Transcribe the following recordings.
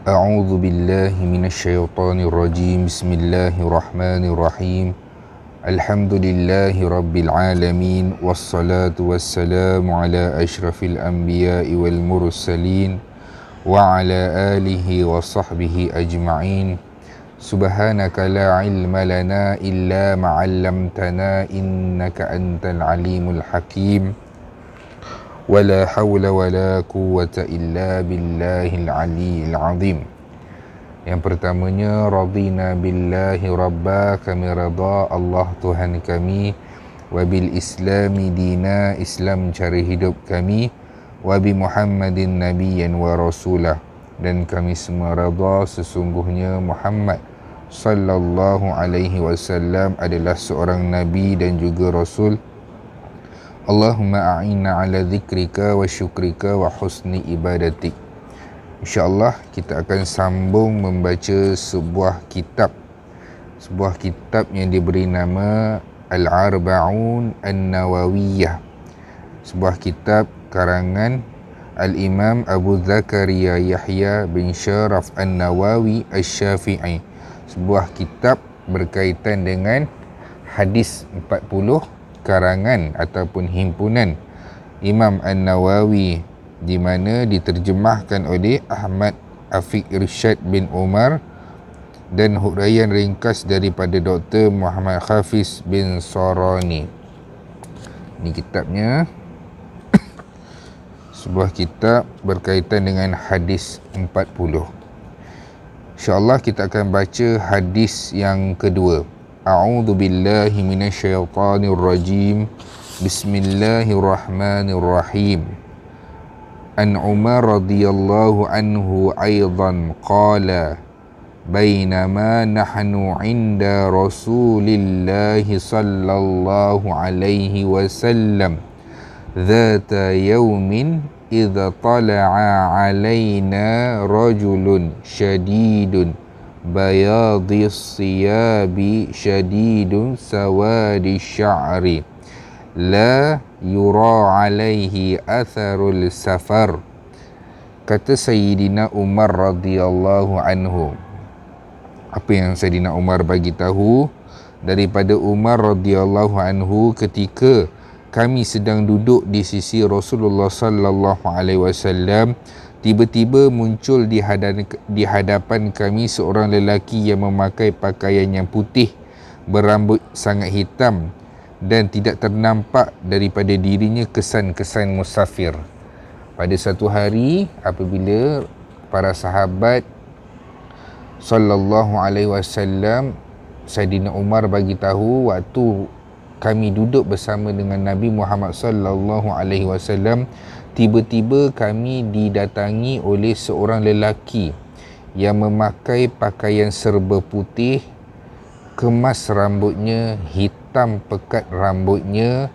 أعوذ بالله من الشيطان الرجيم بسم الله الرحمن الرحيم الحمد لله رب العالمين والصلاة والسلام على أشرف الأنبياء والمرسلين وعلى آله وصحبه أجمعين سبحانك لا علم لنا إلا ما علمتنا إنك أنت العليم الحكيم ولا حول ولا قوة إلا بالله العلي العظيم. Yang pertamanya, radina billahi rabba, kami redha Allah Tuhan kami, wa bil islami dina, Islam cara hidup kami, wa bi Muhammadin nabiyyan wa rasulah, dan kami semua redha sesungguhnya Muhammad sallallahu alaihi wasallam adalah seorang nabi dan juga rasul. Allahumma a'inna ala dhikrika wa syukrika wa husni ibadatik. InsyaAllah kita akan sambung membaca sebuah kitab yang diberi nama Al-Arba'un An-Nawawiyah, sebuah kitab karangan Al-Imam Abu Zakaria Yahya bin Sharaf An-Nawawi Asy-Syafi'i, sebuah kitab berkaitan dengan hadis 40 karangan ataupun himpunan Imam An-Nawawi, di mana diterjemahkan oleh Ahmad Afiq Irsyad bin Umar dan huraian ringkas daripada Dr. Muhammad Hafiz bin Sarani. Ini kitabnya. Sebuah kitab berkaitan dengan hadis 40. InsyaAllah kita akan baca hadis yang kedua. A'udzu billahi minasyaitonir rajim. Bismillahirrahmanirrahim. An Umar radhiyallahu anhu aidan qala bainama nahnu 'inda Rasulillahi sallallahu alaihi wasallam dhata yawmin idza tala'a 'alaina rajulun syadidun bayadis siyabi syadidun sawadi sya'ri la yura alaihi atharul safar. Kata Sayyidina Umar radhiyallahu anhu. Apa yang Sayyidina Umar bagi tahu? Daripada Umar radhiyallahu anhu, ketika kami sedang duduk di sisi Rasulullah sallallahu alaihi wasallam, tiba-tiba muncul di hadapan kami seorang lelaki yang memakai pakaian yang putih, berambut sangat hitam, dan tidak ternampak daripada dirinya kesan-kesan musafir. Pada satu hari, apabila para sahabat sallallahu alaihi wasallam, Saidina Umar bagi tahu, waktu kami duduk bersama dengan Nabi Muhammad sallallahu alaihi wasallam, tiba-tiba kami didatangi oleh seorang lelaki yang memakai pakaian serba putih, kemas rambutnya, hitam pekat rambutnya,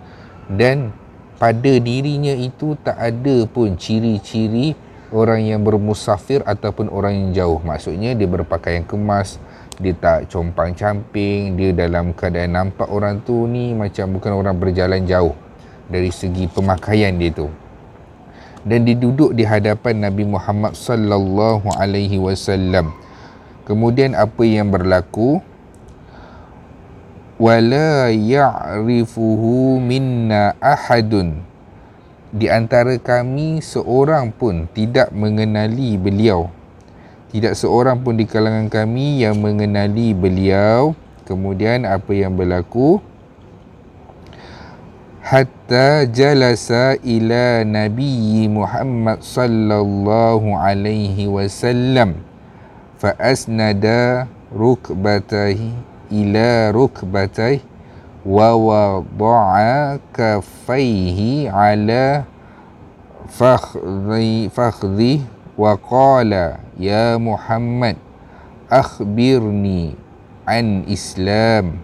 dan pada dirinya itu tak ada pun ciri-ciri orang yang bermusafir ataupun orang yang jauh. Maksudnya dia berpakaian kemas, dia tak compang-camping, dia dalam keadaan nampak orang tu ni macam bukan orang berjalan jauh dari segi pemakaian dia tu. Dan dia duduk di hadapan Nabi Muhammad sallallahu alaihi wasallam. Kemudian apa yang berlaku? Wala ya'rifuhu minna ahadun. Di antara kami seorang pun tidak mengenali beliau. Tidak seorang pun di kalangan kami yang mengenali beliau. Kemudian apa yang berlaku? Hatta jalasa ila Nabi Muhammad sallallahu alaihi wasallam fa asnada rukbatahi ila rukbatayhi wa wada'a kaffaihi ala fakhdi wa qala ya Muhammad akhbirni an Islam.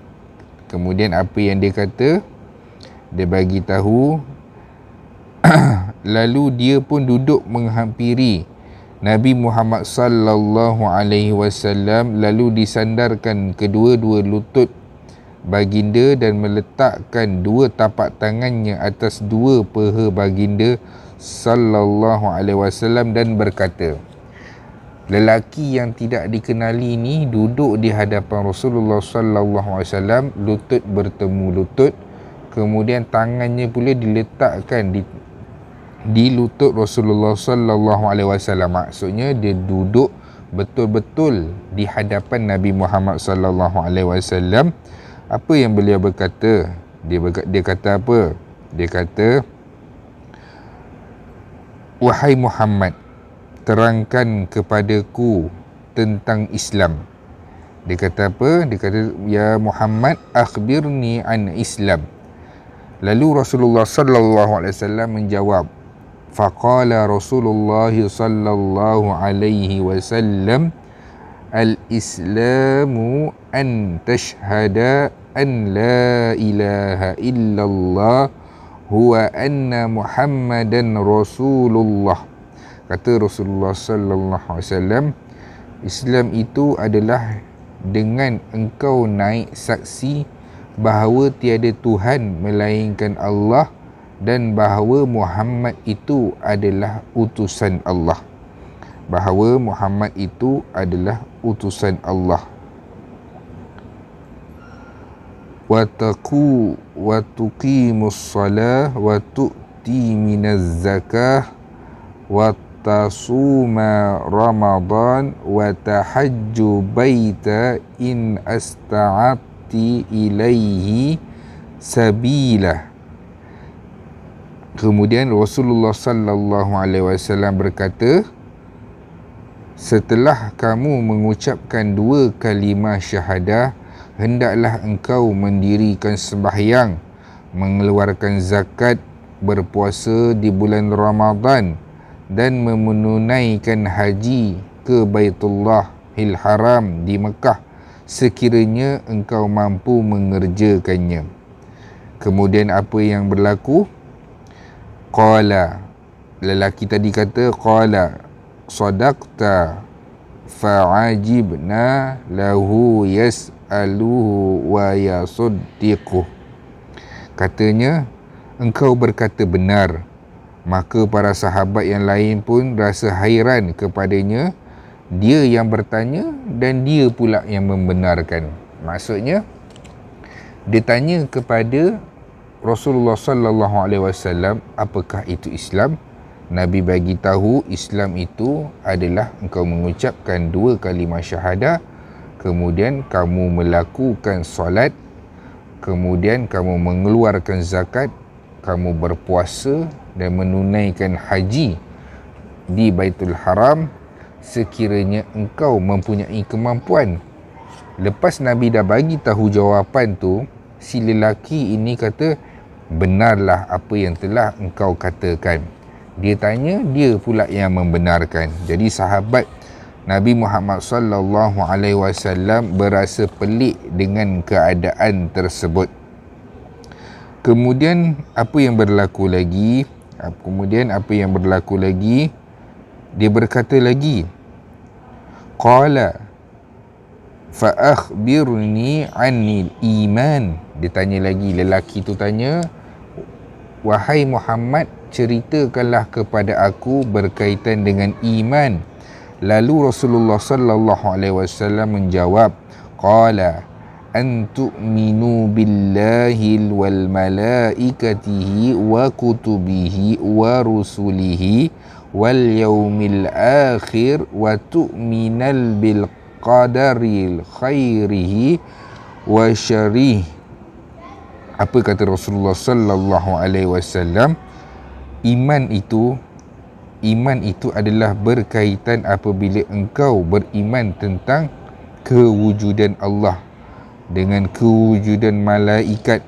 Kemudian apa yang dia kata? Dia bagi tahu lalu dia pun duduk menghampiri Nabi Muhammad sallallahu alaihi wasallam, lalu disandarkan kedua-dua lutut baginda dan meletakkan dua tapak tangannya atas dua peha baginda sallallahu alaihi wasallam dan berkata, lelaki yang tidak dikenali ni duduk di hadapan Rasulullah sallallahu alaihi wasallam, lutut bertemu lutut, kemudian tangannya pula diletakkan di lutut Rasulullah sallallahu alaihi wasallam. Maksudnya dia duduk betul-betul di hadapan Nabi Muhammad sallallahu alaihi wasallam. Apa yang beliau berkata? Dia kata apa? Dia kata, "Wahai Muhammad, terangkan kepadaku tentang Islam." Dia kata apa? Dia kata, "Ya Muhammad, akhbirni an Islam." Lalu Rasulullah sallallahu alaihi wasallam menjawab, faqala Rasulullah sallallahu alaihi wasallam, "Al-Islamu an tashhada an la ilaha illallah huwa anna Muhammadan Rasulullah." Kata Rasulullah sallallahu alaihi wasallam, Islam itu adalah dengan engkau naik saksi bahawa tiada Tuhan melainkan Allah dan bahawa Muhammad itu adalah utusan Allah. Bahawa Muhammad itu adalah utusan Allah. Wa tuqimus salah wa tu'ti minaz zakah wa tasuma Ramadan wa tahajju baita in asta'ati ilaihi sabila. Kemudian Rasulullah sallallahu alaihi wasallam berkata, setelah kamu mengucapkan 2 kalimah syahadah, hendaklah engkau mendirikan sembahyang, mengeluarkan zakat, berpuasa di bulan Ramadan dan menunaikan haji ke Baitullahil Haram di Mekah sekiranya engkau mampu mengerjakannya. Kemudian apa yang berlaku? Qala, lelaki tadi kata, qala sadaqta fa'ajibna lahu yas'aluhu wa yasuddiquh. Katanya, engkau berkata benar. Maka para sahabat yang lain pun rasa hairan kepadanya. Dia yang bertanya dan dia pula yang membenarkan. Maksudnya, dia tanya kepada Rasulullah sallallahu alaihi wasallam, apakah itu Islam? Nabi bagi tahu Islam itu adalah engkau mengucapkan 2 kalimah syahadah, kemudian kamu melakukan solat, kemudian kamu mengeluarkan zakat, kamu berpuasa dan menunaikan haji di Baitul Haram sekiranya engkau mempunyai kemampuan. Lepas Nabi dah bagi tahu jawapan tu, si lelaki ini kata, benarlah apa yang telah engkau katakan. Dia tanya, dia pula yang membenarkan. Jadi sahabat Nabi Muhammad sallallahu alaihi wasallam berasa pelik dengan keadaan tersebut. Kemudian apa yang berlaku lagi? Dia berkata lagi, qala fa akhbirni 'anil iman. Dia tanya lagi, lelaki tu tanya, wahai Muhammad, ceritakanlah kepada aku berkaitan dengan iman. Lalu Rasulullah sallallahu alaihi wasallam menjawab, qala an tu'minu billahi wal malaikatihi wa kutubihi wa rusulihi wal yaumil akhir wa tu'minal bil qadaril khairihi wa syarih. Apa kata Rasulullah sallallahu alaihi wasallam? Iman itu adalah berkaitan apabila engkau beriman tentang kewujudan Allah, dengan kewujudan malaikat,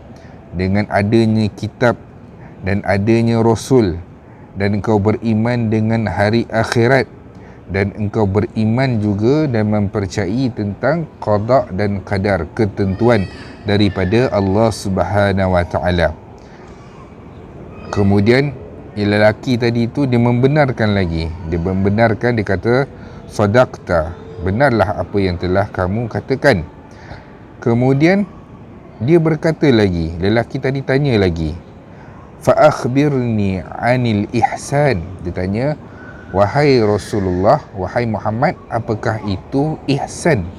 dengan adanya kitab dan adanya rasul, dan engkau beriman dengan hari akhirat, dan engkau beriman juga dan mempercayai tentang qada dan qadar, ketentuan daripada Allah Subhanahu wa taala. Kemudian lelaki tadi tu dia membenarkan lagi. Dia membenarkan, dia kata, sadaqta, benarlah apa yang telah kamu katakan. Kemudian dia berkata lagi, lelaki tadi tanya lagi, fa akhbirni 'anil ihsan. Dia tanya, wahai Rasulullah, wahai Muhammad, apakah itu ihsan?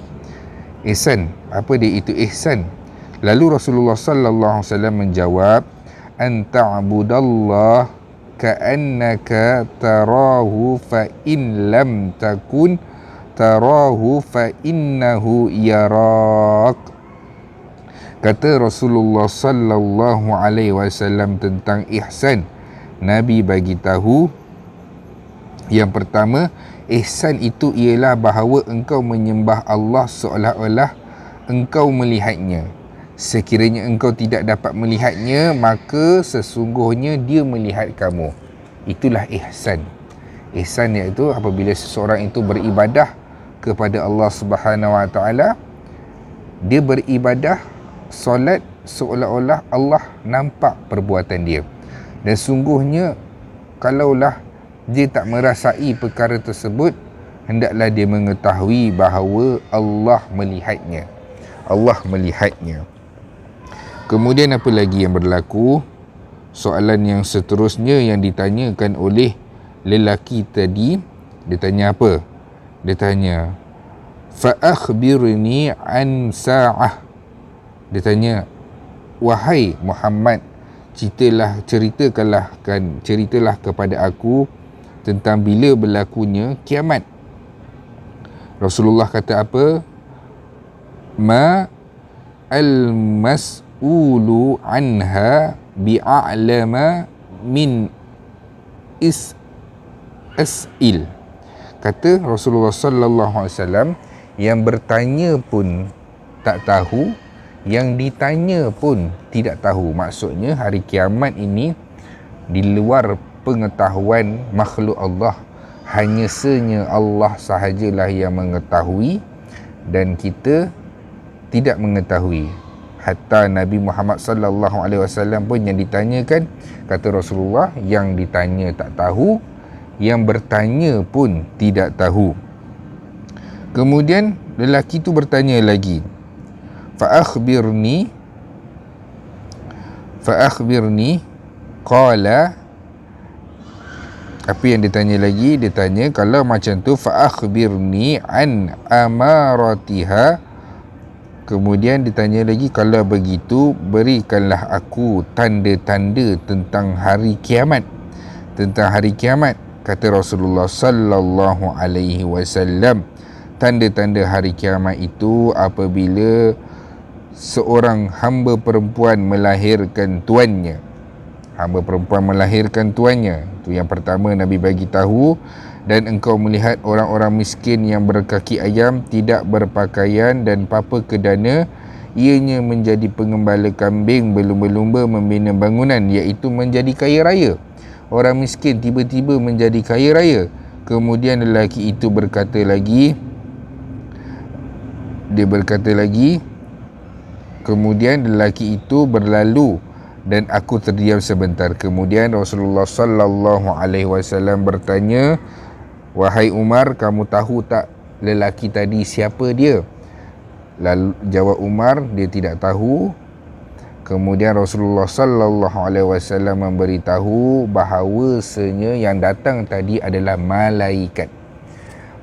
Ihsan, apa dia itu ihsan? Lalu Rasulullah sallallahu alaihi wasallam menjawab, an ta'budallah ka'annaka tarahu fa in lam takun tarahu fa innahu yarak. Kata Rasulullah sallallahu alaihi wasallam tentang ihsan, Nabi bagi tahu yang pertama, ihsan itu ialah bahawa engkau menyembah Allah seolah-olah engkau melihatnya. Sekiranya engkau tidak dapat melihatnya, maka sesungguhnya dia melihat kamu. Itulah ihsan. Ihsan iaitu apabila seseorang itu beribadah kepada Allah Subhanahu Wa Taala, dia beribadah solat seolah-olah Allah nampak perbuatan dia. Dan sungguhnya kalaulah dia tak merasai perkara tersebut, hendaklah dia mengetahui bahawa Allah melihatnya. Allah melihatnya. Kemudian apa lagi yang berlaku? Soalan yang seterusnya yang ditanyakan oleh lelaki tadi, dia tanya apa? Dia tanya, fa akhbirni an sa'ah. Dia tanya, wahai Muhammad, ceritalah kepada aku tentang bila berlakunya kiamat. Rasulullah kata apa? Ma al-mas'ulu anha bi'a'lama min is'il. Kata Rasulullah sallallahu alaihi wasallam, yang bertanya pun tak tahu, yang ditanya pun tidak tahu. Maksudnya hari kiamat ini di luar pengetahuan makhluk Allah. Hanya senya Allah sahajalah yang mengetahui dan kita tidak mengetahui. Hatta Nabi Muhammad sallallahu alaihi wasallam pun yang ditanyakan, kata Rasulullah, yang ditanya tak tahu, yang bertanya pun tidak tahu. Kemudian lelaki tu bertanya lagi, fa akhbirni qala. Apa yang ditanya lagi? Dia tanya, kalau macam tu, fa akhbirni an amaratiha. Kemudian ditanya lagi, kalau begitu berikanlah aku tanda-tanda tentang hari kiamat. Tentang hari kiamat. Kata Rasulullah sallallahu alaihi wasallam, tanda-tanda hari kiamat itu apabila seorang hamba perempuan melahirkan tuannya. Hamba perempuan melahirkan tuannya. Itu yang pertama Nabi bagi tahu. Dan engkau melihat orang-orang miskin yang berkaki ayam, tidak berpakaian dan papa kedana, ianya menjadi pengembala kambing, berlumba-lumba membina bangunan, iaitu menjadi kaya raya. Orang miskin tiba-tiba menjadi kaya raya. Kemudian lelaki itu berkata lagi, kemudian lelaki itu berlalu dan aku terdiam sebentar. Kemudian Rasulullah sallallahu alaihi wasallam bertanya, wahai Umar, kamu tahu tak lelaki tadi siapa dia? Lalu jawab Umar, dia tidak tahu. Kemudian Rasulullah sallallahu alaihi wasallam memberitahu bahawasanya yang datang tadi adalah malaikat.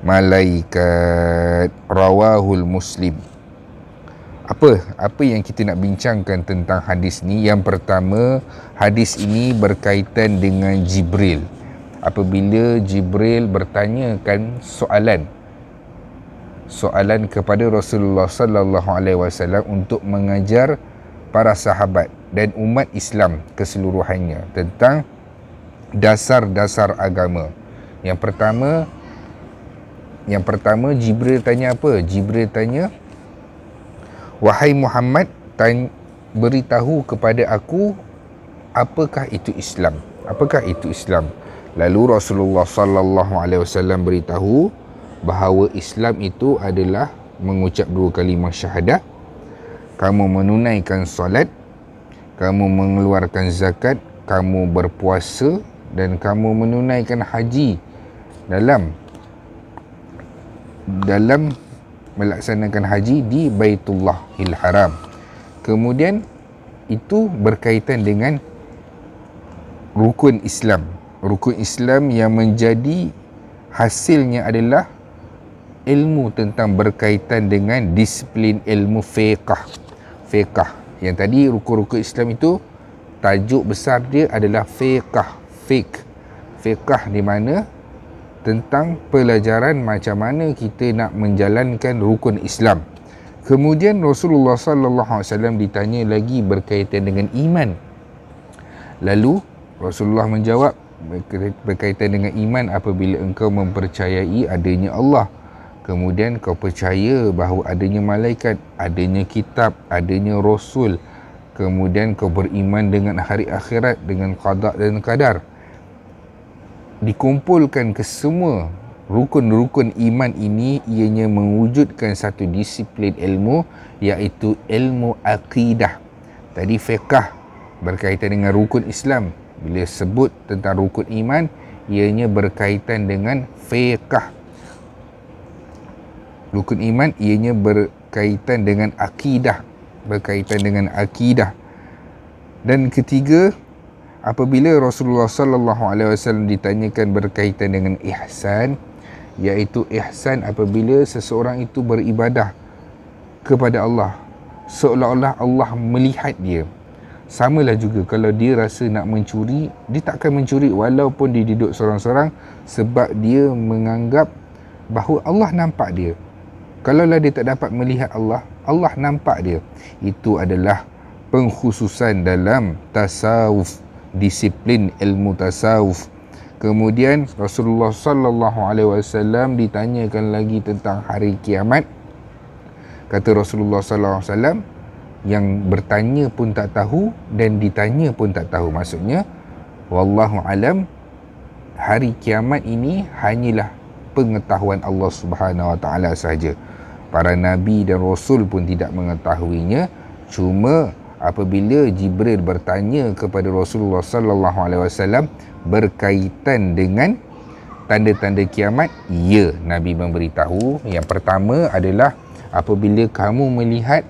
Malaikat. Rawahul Muslim. Apa yang kita nak bincangkan tentang hadis ni? Yang pertama, hadis ini berkaitan dengan Jibril. Apabila Jibril bertanyakan soalan kepada Rasulullah sallallahu alaihi wasallam untuk mengajar para sahabat dan umat Islam keseluruhannya tentang dasar-dasar agama. Yang pertama Jibril tanya apa? Jibril tanya, wahai Muhammad, beritahu kepada aku apakah itu Islam? Apakah itu Islam? Lalu Rasulullah sallallahu alaihi wasallam beritahu bahawa Islam itu adalah mengucap 2 kalimah syahadah, kamu menunaikan solat, kamu mengeluarkan zakat, kamu berpuasa dan kamu menunaikan haji dalam melaksanakan haji di Baitullahil Haram. Kemudian itu berkaitan dengan rukun Islam. Rukun Islam yang menjadi hasilnya adalah ilmu tentang berkaitan dengan disiplin ilmu fiqh. Yang tadi rukun-rukun Islam itu tajuk besar dia adalah fiqh di mana tentang pelajaran macam mana kita nak menjalankan rukun Islam. Kemudian Rasulullah sallallahu alaihi wasallam ditanya lagi berkaitan dengan iman. Lalu Rasulullah menjawab berkaitan dengan iman apabila engkau mempercayai adanya Allah, kemudian kau percaya bahawa adanya malaikat, adanya kitab, adanya rasul, kemudian kau beriman dengan hari akhirat, dengan qada dan qadar. Dikumpulkan ke semua rukun-rukun iman ini, ianya mewujudkan satu disiplin ilmu, iaitu ilmu akidah. Tadi fiqh berkaitan dengan rukun Islam. Bila sebut tentang rukun iman, ianya berkaitan dengan fiqh. Rukun iman ianya berkaitan dengan akidah, Dan ketiga, apabila Rasulullah sallallahu alaihi wasallam ditanyakan berkaitan dengan ihsan, iaitu ihsan apabila seseorang itu beribadah kepada Allah seolah-olah Allah melihat dia. Samalah juga kalau dia rasa nak mencuri, dia takkan mencuri walaupun dia duduk sorang-sorang, sebab dia menganggap bahawa Allah nampak dia. Kalaulah dia tak dapat melihat Allah, Allah nampak dia. Itu adalah pengkhususan dalam tasawuf, disiplin ilmu tasawuf. Kemudian Rasulullah sallallahu alaihi wasallam ditanyakan lagi tentang hari kiamat. Kata Rasulullah sallallahu alaihi wasallam, yang bertanya pun tak tahu dan ditanya pun tak tahu. Maksudnya, wallahu alam, hari kiamat ini hanyalah pengetahuan Allah Subhanahu wa taala sahaja. Para nabi dan rasul pun tidak mengetahuinya. Cuma apabila Jibril bertanya kepada Rasulullah sallallahu alaihi wasallam berkaitan dengan tanda-tanda kiamat, ya, Nabi memberitahu. Yang pertama adalah apabila kamu melihat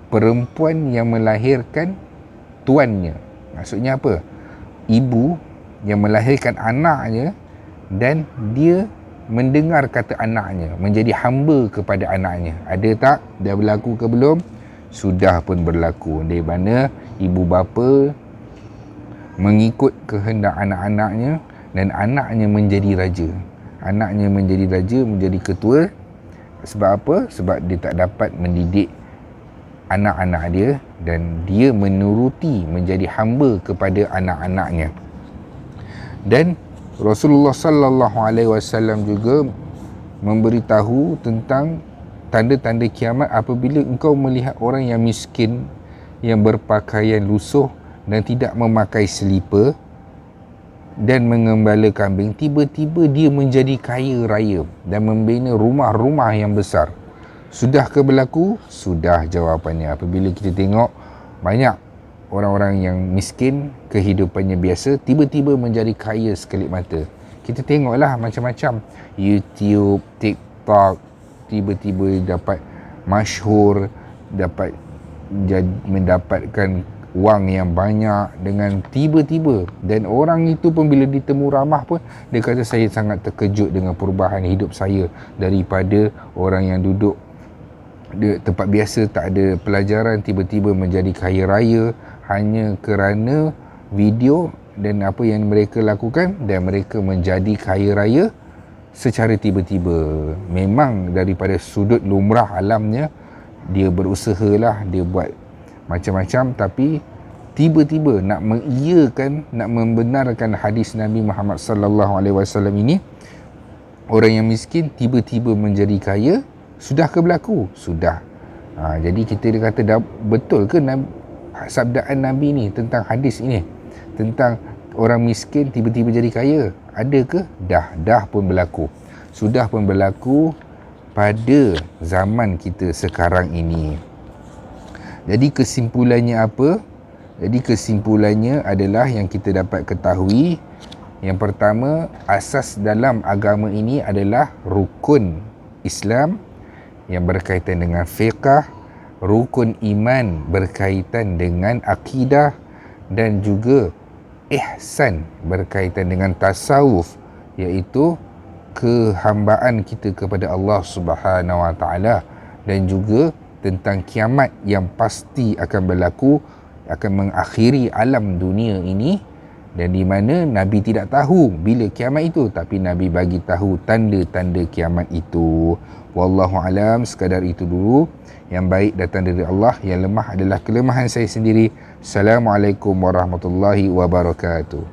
perempuan yang melahirkan tuannya. Maksudnya apa? Ibu yang melahirkan anaknya dan dia mendengar kata anaknya, menjadi hamba kepada anaknya. Ada tak? Dah berlaku ke belum? Sudah pun berlaku. Di mana ibu bapa mengikut kehendak anak-anaknya dan anaknya menjadi raja. Anaknya menjadi raja, menjadi ketua. Sebab apa? Sebab dia tak dapat mendidik anak-anak dia dan dia menuruti menjadi hamba kepada anak-anaknya. Dan Rasulullah sallallahu alaihi wasallam juga memberitahu tentang tanda-tanda kiamat apabila engkau melihat orang yang miskin, yang berpakaian lusuh dan tidak memakai selipar dan mengembala kambing, tiba-tiba dia menjadi kaya raya dan membina rumah-rumah yang besar. Sudah ke berlaku? Sudah jawapannya. Apabila kita tengok banyak orang-orang yang miskin, kehidupannya biasa, tiba-tiba menjadi kaya sekelip mata. Kita tengoklah macam-macam, YouTube, TikTok, tiba-tiba dapat masyhur, dapat mendapatkan wang yang banyak dengan tiba-tiba. Dan orang itu pun bila ditemu ramah pun, dia kata saya sangat terkejut dengan perubahan hidup saya daripada orang yang duduk di tempat biasa, tak ada pelajaran, tiba-tiba menjadi kaya raya hanya kerana video dan apa yang mereka lakukan, dan mereka menjadi kaya raya secara tiba-tiba. Memang daripada sudut lumrah alamnya, dia berusahalah, dia buat macam-macam, tapi tiba-tiba nak mengiyakan, nak membenarkan hadis Nabi Muhammad sallallahu alaihi wasallam ini, orang yang miskin tiba-tiba menjadi kaya. Sudah ke berlaku? Sudah. Jadi kita kata betul ke sabdaan Nabi ni tentang hadis ini, tentang orang miskin tiba-tiba jadi kaya? Ada ke? Dah pun berlaku. Sudah pun berlaku pada zaman kita sekarang ini. Jadi kesimpulannya apa? Jadi kesimpulannya adalah yang kita dapat ketahui, yang pertama, asas dalam agama ini adalah rukun Islam yang berkaitan dengan fiqh, rukun iman berkaitan dengan akidah, dan juga ihsan berkaitan dengan tasawuf, iaitu kehambaan kita kepada Allah Subhanahu Wa Taala, dan juga tentang kiamat yang pasti akan berlaku, akan mengakhiri alam dunia ini, dan di mana Nabi tidak tahu bila kiamat itu, tapi Nabi bagi tahu tanda-tanda kiamat itu. Wallahu alam, sekadar itu dulu. Yang baik datang dari Allah, yang lemah adalah kelemahan saya sendiri. Assalamualaikum warahmatullahi wabarakatuh.